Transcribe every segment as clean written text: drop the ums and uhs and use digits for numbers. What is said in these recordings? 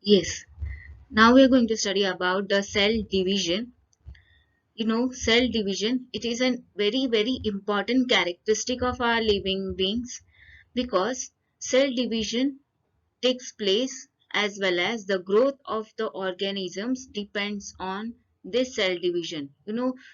Yes. Now we are going to study about the cell division. Cell division, it is a very important characteristic of our living beings because cell division takes place as well as the growth of the organisms depends on this cell division.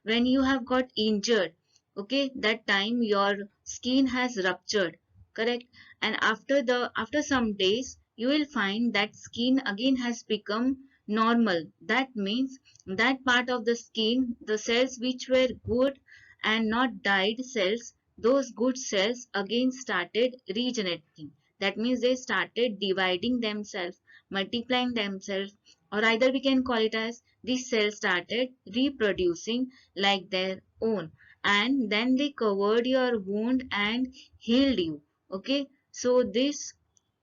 When you have got injured, okay, that time your skin has ruptured, correct? And after some days you will find that skin again has become normal. That means that part of the skin, the cells which were good and not died cells, those good cells again started regenerating. That means they started dividing themselves, multiplying themselves, or either we can call it as these cells started reproducing like their own, and then they covered your wound and healed you. Okay, so this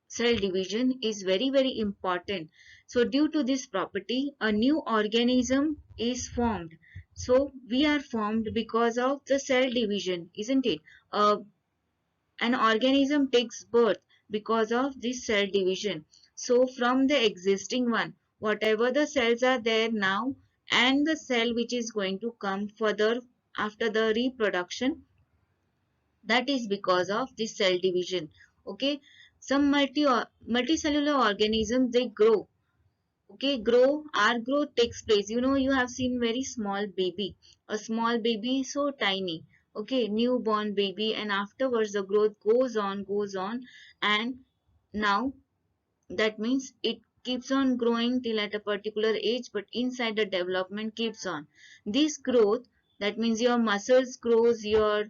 cell division is very important. So due to this property, a new organism is formed. So we are formed because of the cell division, isn't it? An organism takes birth because of this cell division. So from the existing one, whatever the cells are there now and the cell which is going to come further after the reproduction, that is because of this cell division. Okay, some multicellular organisms, they grow. Okay, our growth takes place. You have seen very small baby, a small baby so tiny. Okay, newborn baby, and afterwards the growth goes on, and now that means it keeps on growing till at a particular age, but inside the development keeps on. This growth, that means your muscles grows, your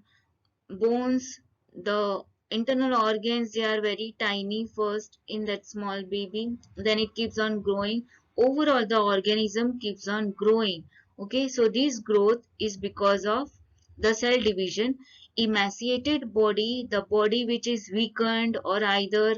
bones, the internal organs, they are very tiny first in that small baby, then it keeps on growing. Overall the organism keeps on growing. Okay, so this growth is because of the cell division. Emaciated body, the body which is weakened, or either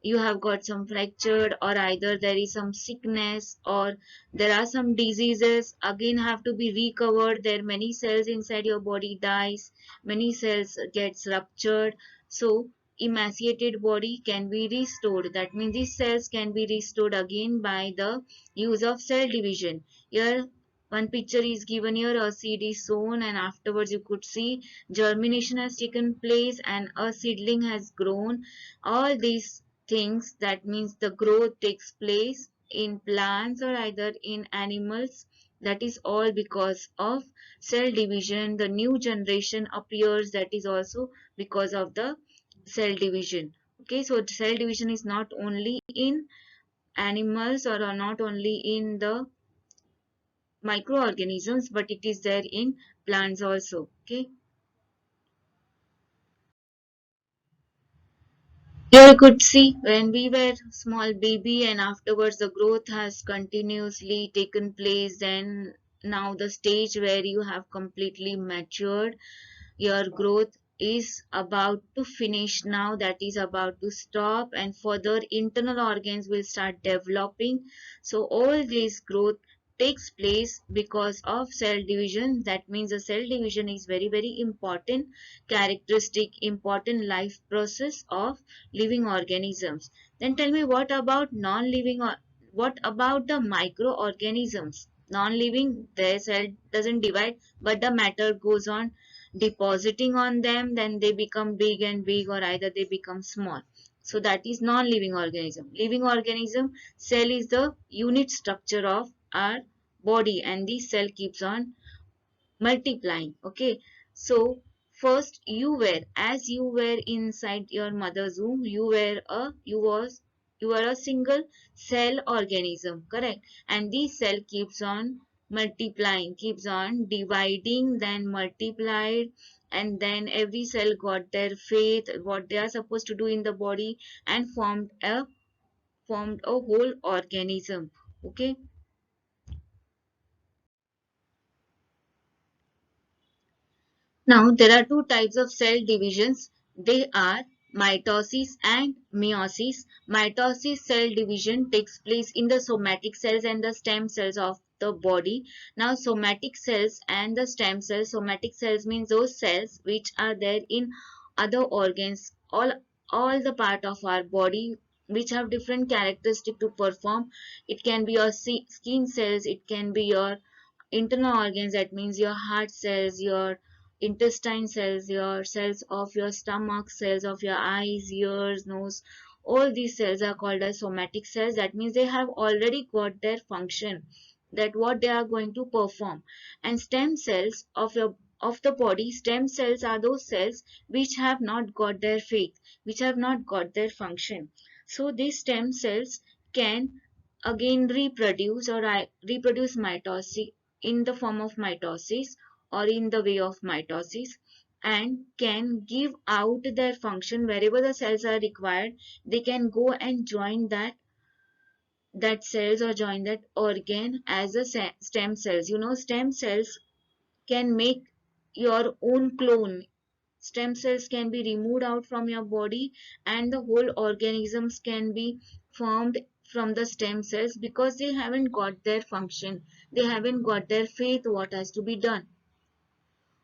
you have got some fractured, or either there is some sickness, or there are some diseases again have to be recovered, there many cells inside your body dies, many cells gets ruptured. So emaciated body can be restored. That means these cells can be restored again by the use of cell division. Here one picture is given here, a seed is sown and afterwards you could see germination has taken place and a seedling has grown. All these things, that means the growth takes place in plants or either in animals, that is all because of cell division. The new generation appears, that is also because of the cell division. Okay, so cell division is not only in animals or are not only in the microorganisms, but it is there in plants also. Okay, here you could see when we were small baby and afterwards the growth has continuously taken place, then now the stage where you have completely matured, your growth is about to finish now, that is about to stop, and further internal organs will start developing. So all this growth takes place because of cell division. That means the cell division is very important characteristic, important life process of living organisms. Then tell me, what about non-living, or what about the microorganisms? Non-living, their cell doesn't divide, but the matter goes on depositing on them, then they become big and big, or either they become small. So that is non-living organism. Living organism, cell is the unit structure of our body, and this cell keeps on multiplying. Okay, so first as you were inside your mother's womb, you were a single cell organism, correct? And this cell keeps on multiplying, keeps on dividing, then multiplied, and then every cell got their faith, what they are supposed to do in the body, and formed a whole organism. Okay, now, there are two types of cell divisions. They are mitosis and meiosis. Mitosis cell division takes place in the somatic cells and the stem cells of the body. Now, somatic cells and the stem cells, somatic cells means those cells which are there in other organs, all the part of our body. which have different characteristic to perform. It can be your skin cells, it can be your internal organs, that means your heart cells, your intestine cells, your cells of your stomach, cells of your eyes, ears, nose. All these cells are called as somatic cells. That means they have already got their function, that what they are going to perform. And stem cells of the body, stem cells are those cells which have not got their fate, which have not got their function. So these stem cells can again reproduce, or reproduce mitosis, in the form of mitosis or in the way of mitosis, and can give out their function wherever the cells are required. They can go and join that cells or join that organ as a stem cells. You know, stem cells can make your own clone. Stem cells can be removed out from your body, and the whole organisms can be formed from the stem cells, because they haven't got their function, they haven't got their faith what has to be done.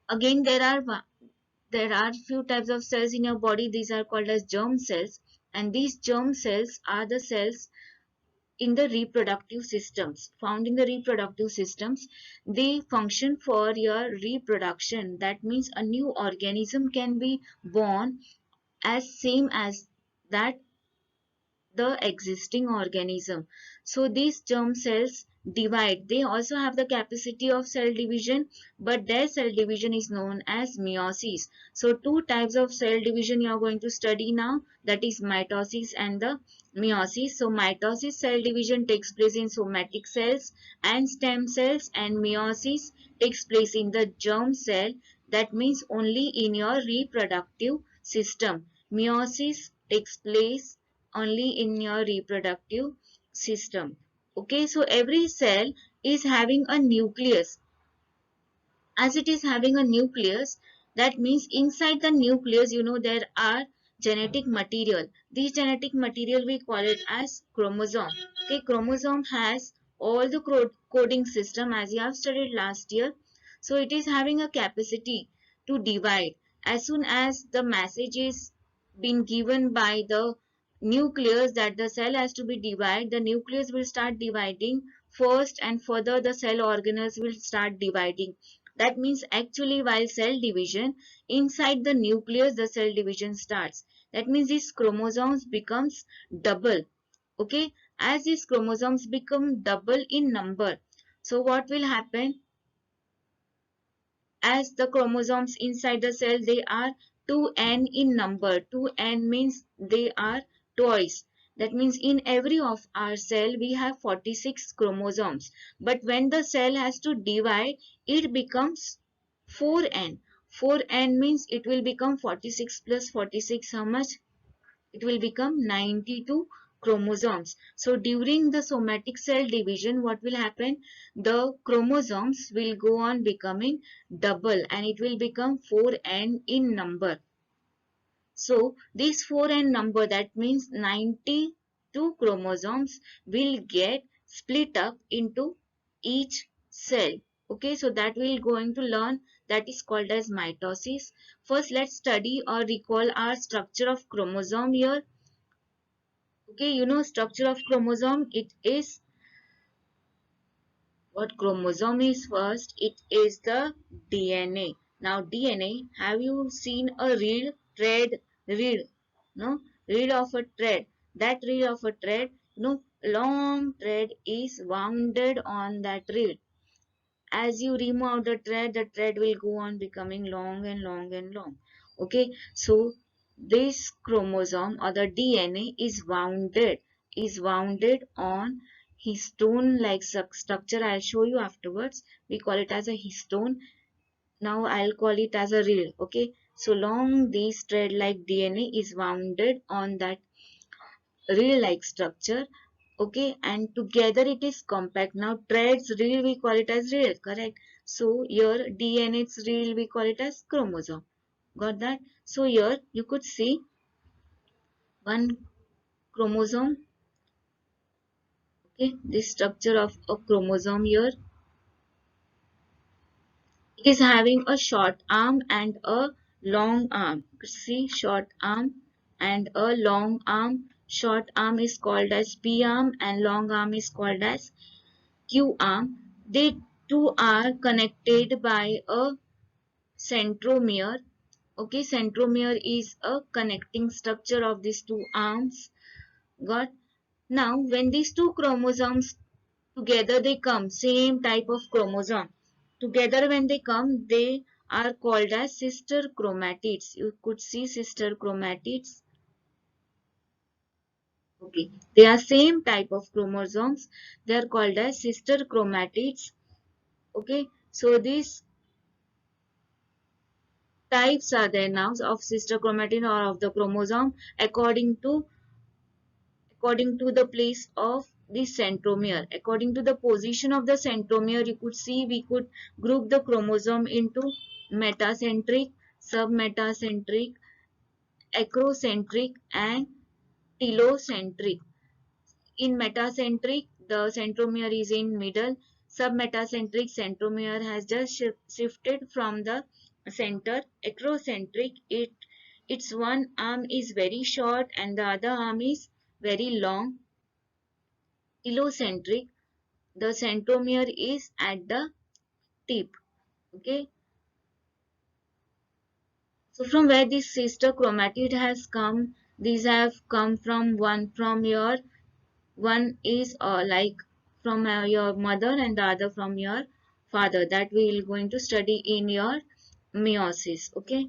Again, there are few types of cells in your body. These are called as germ cells, and these germ cells are the cells in the reproductive systems, found in the reproductive systems. They function for your reproduction. That means a new organism can be born as same as that the existing organism. So these germ cells divide. They also have the capacity of cell division, but their cell division is known as meiosis. So two types of cell division you are going to study now, that is mitosis and the meiosis. So mitosis cell division takes place in somatic cells and stem cells, and meiosis takes place in the germ cell. That means only in your reproductive system. Meiosis takes place only in your reproductive system. Okay, so every cell is having a nucleus. As it is having a nucleus, that means inside the nucleus, there are genetic material. This genetic material we call it as chromosome. Okay, chromosome has all the coding system as you have studied last year. So it is having a capacity to divide. As soon as the message is been given by the nucleus that the cell has to be divided, the nucleus will start dividing first, and further the cell organelles will start dividing. That means actually while cell division, inside the nucleus the cell division starts. That means these chromosomes becomes double. Okay, as these chromosomes become double in number, so what will happen? As the chromosomes inside the cell, they are 2n in number. 2n means they are twice. That means in every of our cell we have 46 chromosomes, but when the cell has to divide, it becomes 4n. 4n means it will become 46 plus 46, how much? It will become 92 chromosomes. So during the somatic cell division, what will happen? The chromosomes will go on becoming double, and it will become 4n in number. So this 4n number, that means 92 chromosomes will get split up into each cell. Okay, so that we're going to learn, that is called as mitosis. First, let's study or recall our structure of chromosome here. Okay, structure of chromosome, it is, what chromosome is first, it is the DNA. Now DNA, have you seen a reel, thread, reel? No, reel of a thread. That reel of a thread, long thread is wounded on that reel. As you remove out the thread will go on becoming long and long and long. Okay, so this chromosome or the DNA is wounded on histone like structure. I'll show you afterwards. We call it as a histone. Now I'll call it as a reel. Okay, so long this thread like DNA is wounded on that reel like structure. Okay, and together it is compact. Now threads reel, we call it as reel, correct? So your DNA's reel, we call it as chromosome. Got that? So here you could see one chromosome. Okay, this structure of a chromosome here, it is having a short arm and a long arm. See, short arm and a long arm. short arm is called as P arm and long arm is called as Q arm. They two are connected by a centromere. Okay, centromere is a connecting structure of these two arms. Got? Now, when these two chromosomes together they come, same type of chromosome. Together when they come, they are called as sister chromatids. You could see sister chromatids. Okay, they are same type of chromosomes. They are called as sister chromatids. Okay, so these types are there now of sister chromatid or of the chromosome according to the place of the centromere. According to the position of the centromere, you could see we could group the chromosome into metacentric, submetacentric, acrocentric, and telocentric. In metacentric, the centromere is in middle. Submetacentric centromere has just shifted from the center. Acrocentric, its one arm is very short and the other arm is very long. Telocentric, the centromere is at the tip. Okay. So from where this sister chromatid has come, these have come from one is like from your mother and the other from your father, that we will going to study in your meiosis. Okay.